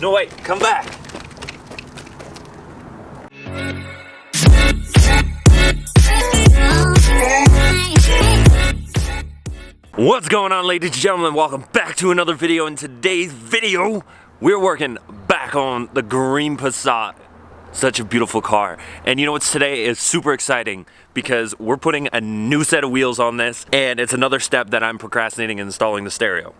No, wait, come back. What's going on, ladies and gentlemen? Welcome back to another video. In today's video, we're working back on the green Passat. Such a beautiful car. And you know what's today is super exciting because we're putting a new set of wheels on this, and it's another step that I'm procrastinating in installing the stereo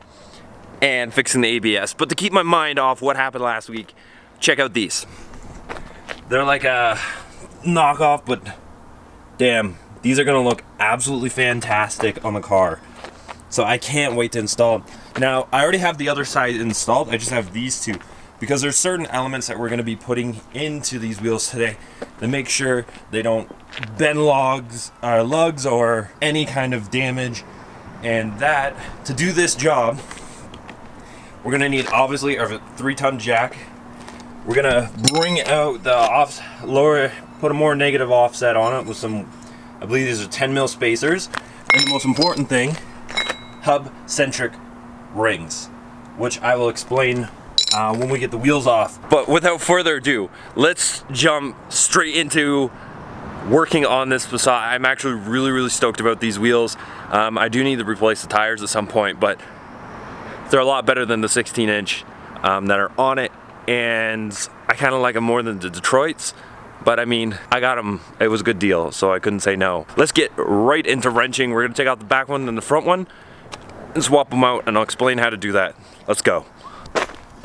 and fixing the ABS. But to keep my mind off what happened last week, check out these. They're like a knockoff, but damn, these are gonna look absolutely fantastic on the car. So I can't wait to install them. Now, I already have the other side installed, I just have these two, because there's certain elements that we're gonna be putting into these wheels today to make sure they don't bend lugs or any kind of damage. And that, to do this job, we're gonna need obviously our 3-ton jack. We're gonna bring out the put a more negative offset on it with some, I believe these are 10 mil spacers. And the most important thing, hub-centric rings, which I will explain when we get the wheels off. But without further ado, let's jump straight into working on this Passat. I'm actually really stoked about these wheels. I do need to replace the tires at some point, but they're a lot better than the 16-inch that are on it, and I kind of like them more than the Detroits. But I mean, I got them, it was a good deal, so I couldn't say no. Let's get right into wrenching. We're gonna take out the back one and the front one and swap them out, and I'll explain how to do that. Let's go.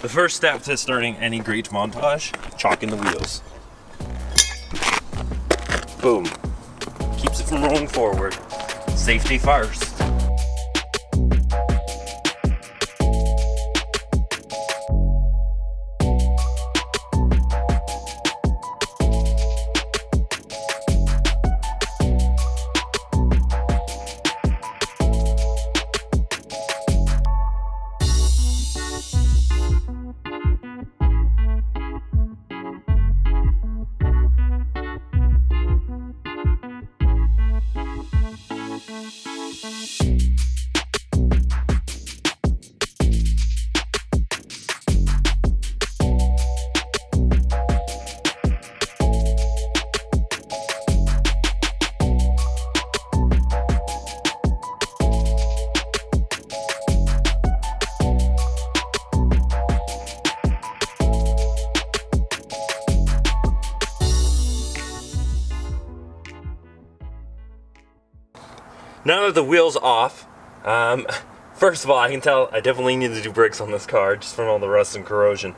The first step to starting any great montage, chalking the wheels. Boom. Keeps it from rolling forward. Safety first. Now that the wheel's off, first of all, I can tell I definitely need to do brakes on this car just from all the rust and corrosion.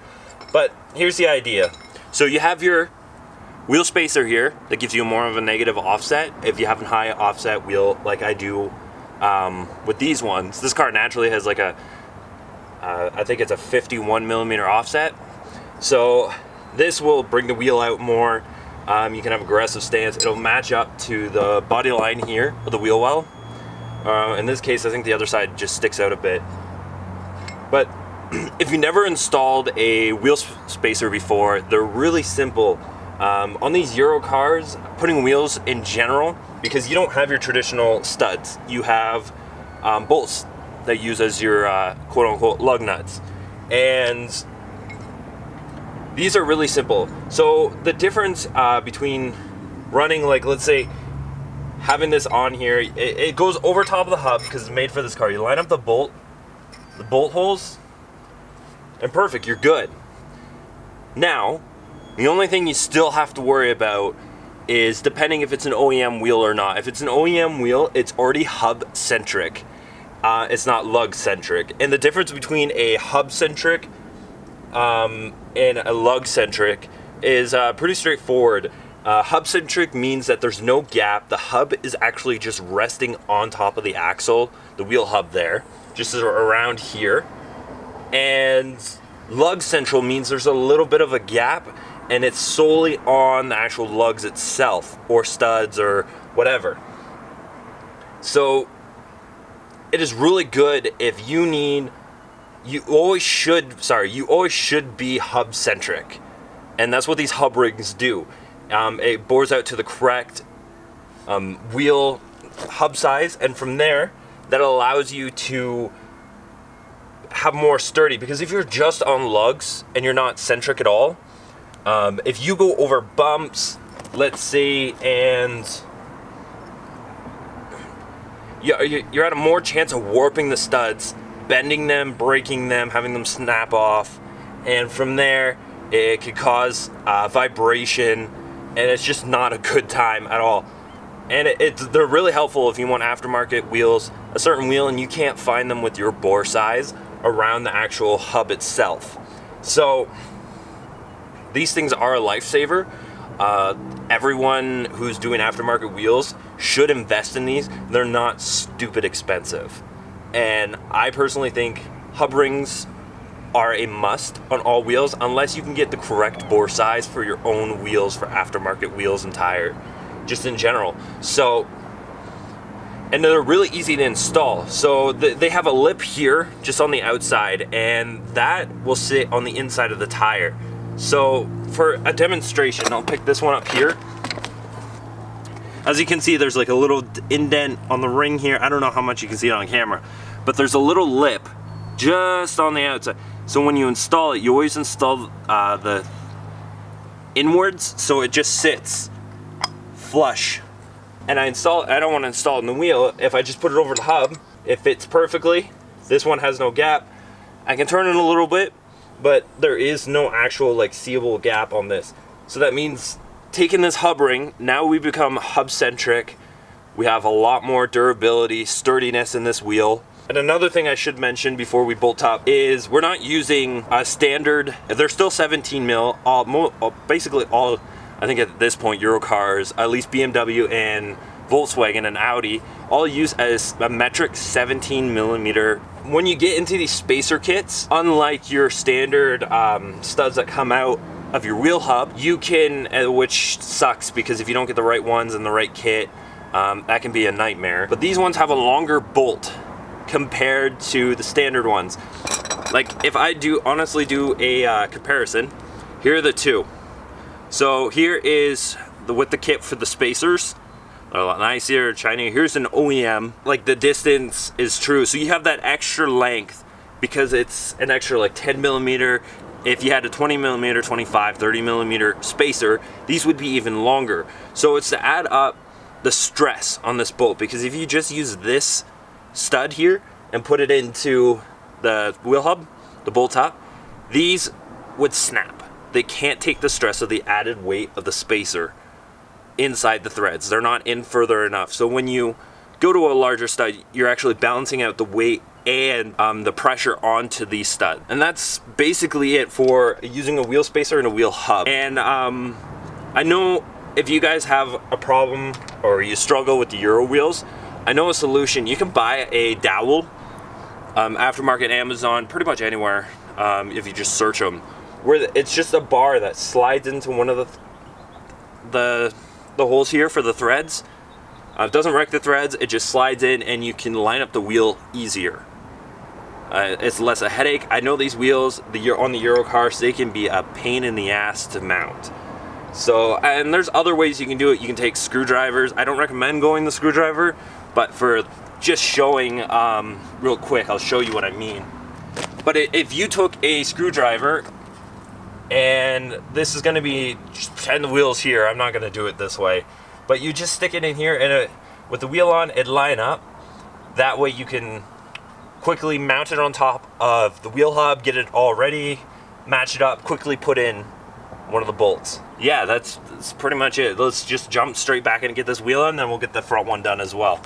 But here's the idea. So you have your wheel spacer here that gives you more of a negative offset if you have a high offset wheel like I do with these ones. This car naturally has like a, I think it's a 51 millimeter offset. So this will bring the wheel out more. You can have aggressive stance. It'll match up to the body line here of the wheel well. In this case, I think the other side just sticks out a bit. But if you never installed a wheel spacer before, they're really simple. On these Euro cars, putting wheels in general, because you don't have your traditional studs, you have bolts that you use as your quote-unquote lug nuts. And these are really simple. So the difference between running, like, let's say, having this on here, it goes over top of the hub because it's made for this car. You line up the bolt holes, and perfect, you're good. Now, the only thing you still have to worry about is depending if it's an OEM wheel or not. If it's an OEM wheel, it's already hub-centric. It's not lug-centric. And the difference between a hub-centric and a lug-centric is pretty straightforward. Hub-centric means that there's no gap. The hub is actually just resting on top of the axle, the wheel hub there, just around here. And lug-central means there's a little bit of a gap, and it's solely on the actual lugs itself, or studs, or whatever. So it is really good if you need, you always should be hub-centric. And that's what these hub rings do. It bores out to the correct wheel hub size, and from there, that allows you to have more sturdy, because if you're just on lugs and you're not centric at all, if you go over bumps, let's say, and you're at a more chance of warping the studs, bending them, breaking them, having them snap off, and from there it could cause vibration, and it's just not a good time at all. And they're really helpful if you want aftermarket wheels, a certain wheel, and you can't find them with your bore size around the actual hub itself. So these things are a lifesaver. Everyone who's doing aftermarket wheels should invest in these. They're not stupid expensive. And I personally think hub rings are a must on all wheels, unless you can get the correct bore size for your own wheels, for aftermarket wheels and tire, just in general. So, and they're really easy to install. So they have a lip here just on the outside, and that will sit on the inside of the tire. So for a demonstration, I'll pick this one up here. As you can see, there's like a little indent on the ring here. I don't know how much you can see it on camera, but there's a little lip just on the outside. So when you install it, you always install the inwards, so it just sits flush. And I don't want to install it in the wheel. If I just put it over the hub, it fits perfectly. This one has no gap. I can turn it a little bit, but there is no actual like seeable gap on this. So that means taking this hub ring, now we become hub centric. We have a lot more durability, sturdiness in this wheel. And another thing I should mention before we bolt up is we're not using a standard, they're still 17 mil, basically all, I think at this point, Euro cars, at least BMW and Volkswagen and Audi, all use as a metric 17 millimeter. When you get into these spacer kits, unlike your standard studs that come out of your wheel hub, you can, which sucks because if you don't get the right ones in the right kit, that can be a nightmare. But these ones have a longer bolt compared to the standard ones. Like if I honestly do a comparison, here are the two. So here is with the kit for the spacers, they're a lot nicer, shinier. Here's an OEM, like the distance is true. So you have that extra length because it's an extra like 10 millimeter. If you had a 20 millimeter, 25, 30 millimeter spacer, these would be even longer. So it's to add up the stress on this bolt, because if you just use this stud here and put it into the wheel hub, the bolt top, these would snap. They can't take the stress of the added weight of the spacer inside the threads. They're not in further enough. So when you go to a larger stud, you're actually balancing out the weight and the pressure onto the stud. And that's basically it for using a wheel spacer and a wheel hub. And I know if you guys have a problem or you struggle with the Euro wheels, I know a solution. You can buy a dowel, aftermarket, Amazon, pretty much anywhere, if you just search them, where it's just a bar that slides into one of the holes here for the threads. It doesn't wreck the threads, it just slides in and you can line up the wheel easier. It's less a headache. I know these wheels, on the Euro cars, they can be a pain in the ass to mount. So, and there's other ways you can do it. You can take screwdrivers. I don't recommend going the screwdriver, but for just showing real quick, I'll show you what I mean. But if you took a screwdriver, and this is going to be just 10 wheels here, I'm not going to do it this way, but you just stick it in here and with the wheel on, it'd line up. That way you can quickly mount it on top of the wheel hub, get it all ready, match it up, quickly put in one of the bolts. Yeah, that's pretty much it. Let's just jump straight back and get this wheel on, then we'll get the front one done as well.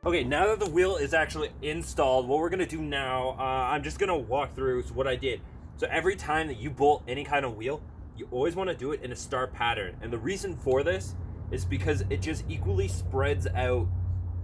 Okay, now that the wheel is actually installed, what we're gonna do now, I'm just gonna walk through what I did. So every time that you bolt any kind of wheel, you always wanna do it in a star pattern. And the reason for this is because it just equally spreads out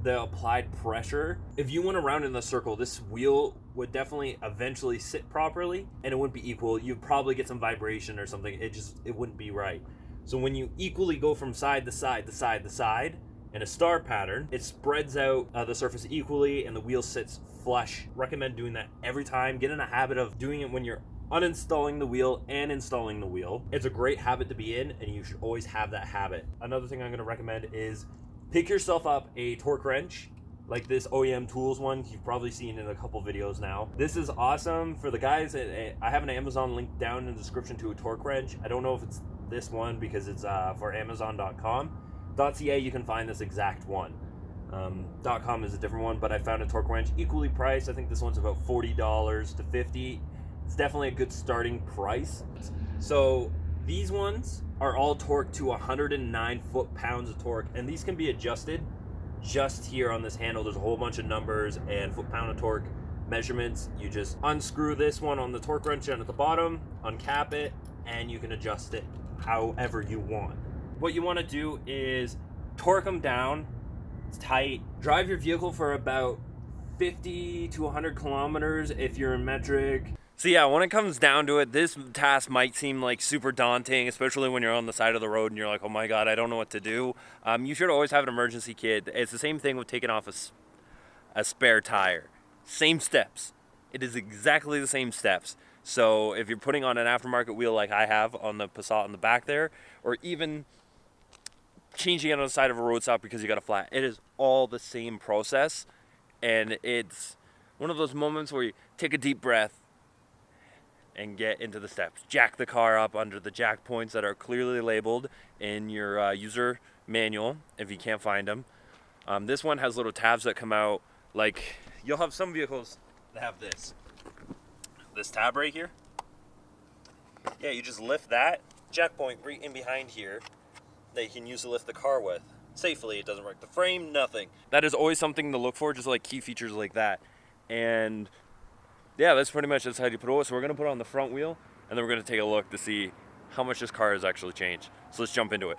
the applied pressure. If you went around in the circle, this wheel would definitely eventually sit properly and it wouldn't be equal. You'd probably get some vibration or something. It wouldn't be right. So when you equally go from side to side to side to side in a star pattern, it spreads out the surface equally and the wheel sits flush. Recommend doing that every time. Get in a habit of doing it when you're uninstalling the wheel and installing the wheel. It's a great habit to be in, and you should always have that habit. Another thing I'm going to recommend is pick yourself up a torque wrench like this OEM Tools one. You've probably seen in a couple videos now. This is awesome for the guys. I have an Amazon link down in the description to a torque wrench. I don't know if it's this one because it's for Amazon.com. .ca you can find this exact one. .com is a different one, but I found a torque wrench equally priced. I think this one's about $40 to $50. It's definitely a good starting price. So these ones are all torqued to 109 foot-pounds of torque, and these can be adjusted just here on this handle. There's a whole bunch of numbers and foot-pound of torque measurements. You just unscrew this one on the torque wrench down at the bottom, uncap it, and you can adjust it however you want. What you want to do is torque them down tight. Drive your vehicle for about 50 to 100 kilometers if you're in metric. So yeah, when it comes down to it, this task might seem like super daunting, especially when you're on the side of the road and you're like, oh my God, I don't know what to do. You should always have an emergency kit. It's the same thing with taking off a spare tire. Same steps. It is exactly the same steps. So if you're putting on an aftermarket wheel like I have on the Passat in the back there, or even changing it on the side of a road stop because you got a flat, it is all the same process. And it's one of those moments where you take a deep breath and get into the steps. Jack the car up under the jack points that are clearly labeled in your user manual if you can't find them. This one has little tabs that come out. Like, you'll have some vehicles that have this tab right here. Yeah, you just lift that jack point right in behind here that you can use to lift the car with safely. It doesn't wreck the frame, nothing. That is always something to look for, just like key features like that. And yeah, that's pretty much how you put it. So we're gonna put it on the front wheel, and then we're gonna take a look to see how much this car has actually changed. So let's jump into it.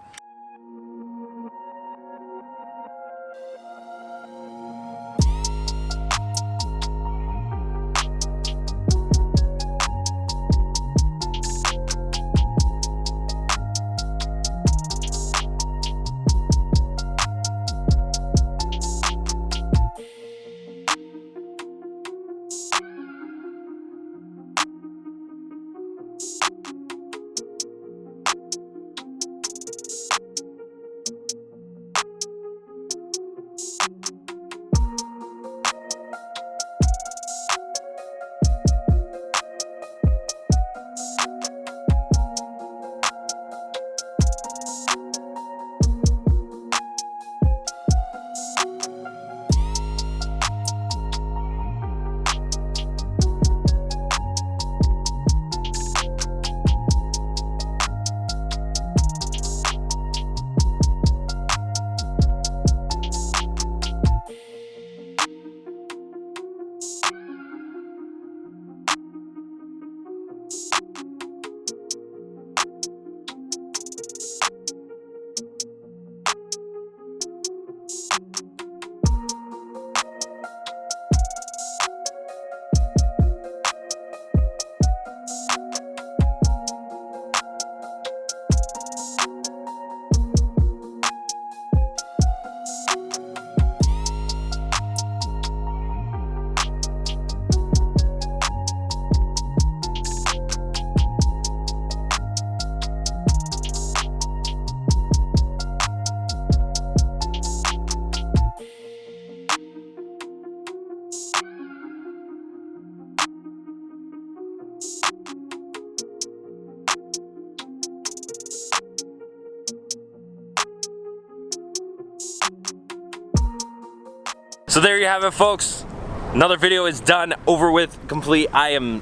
So there you have it, folks. Another video is done, over with, complete. I am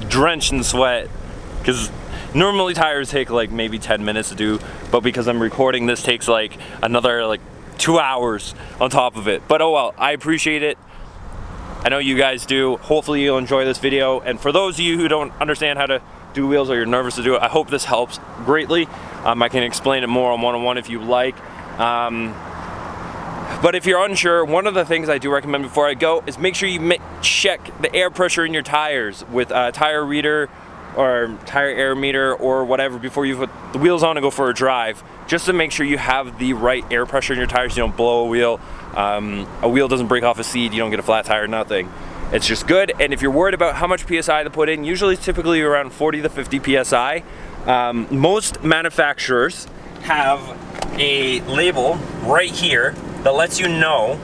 drenched in sweat because normally tires take like maybe 10 minutes to do, but because I'm recording, this takes like another like 2 hours on top of it. But oh well, I appreciate it. I know you guys do. Hopefully you'll enjoy this video. And for those of you who don't understand how to do wheels or you're nervous to do it, I hope this helps greatly. I can explain it more on one-on-one if you like. But if you're unsure, one of the things I do recommend before I go is make sure you check the air pressure in your tires with a tire reader or tire air meter or whatever before you put the wheels on and go for a drive, just to make sure you have the right air pressure in your tires. You don't blow a wheel doesn't break off a seat, you don't get a flat tire, nothing. It's just good. And if you're worried about how much PSI to put in, usually it's typically around 40 to 50 PSI. Most manufacturers have a label right here that lets you know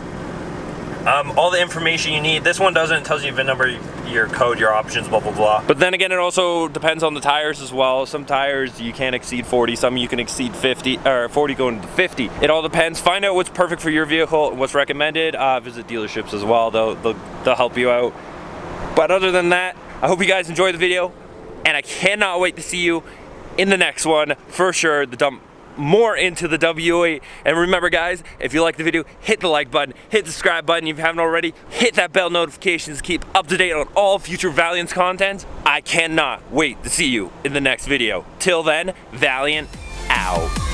all the information you need. This one doesn't. It tells you VIN number, your code, your options, blah, blah, blah. But then again, it also depends on the tires as well. Some tires you can't exceed 40, some you can exceed 50, or 40 going to 50. It all depends. Find out what's perfect for your vehicle, what's recommended. Visit dealerships as well. They'll help you out. But other than that, I hope you guys enjoyed the video, and I cannot wait to see you in the next one for sure. The dump more into the W8. And remember guys, if you like the video, hit the like button, hit the subscribe button if you haven't already, hit that bell notifications to keep up to date on all future Valiant's content. I cannot wait to see you in the next video. Till then, Valiant out.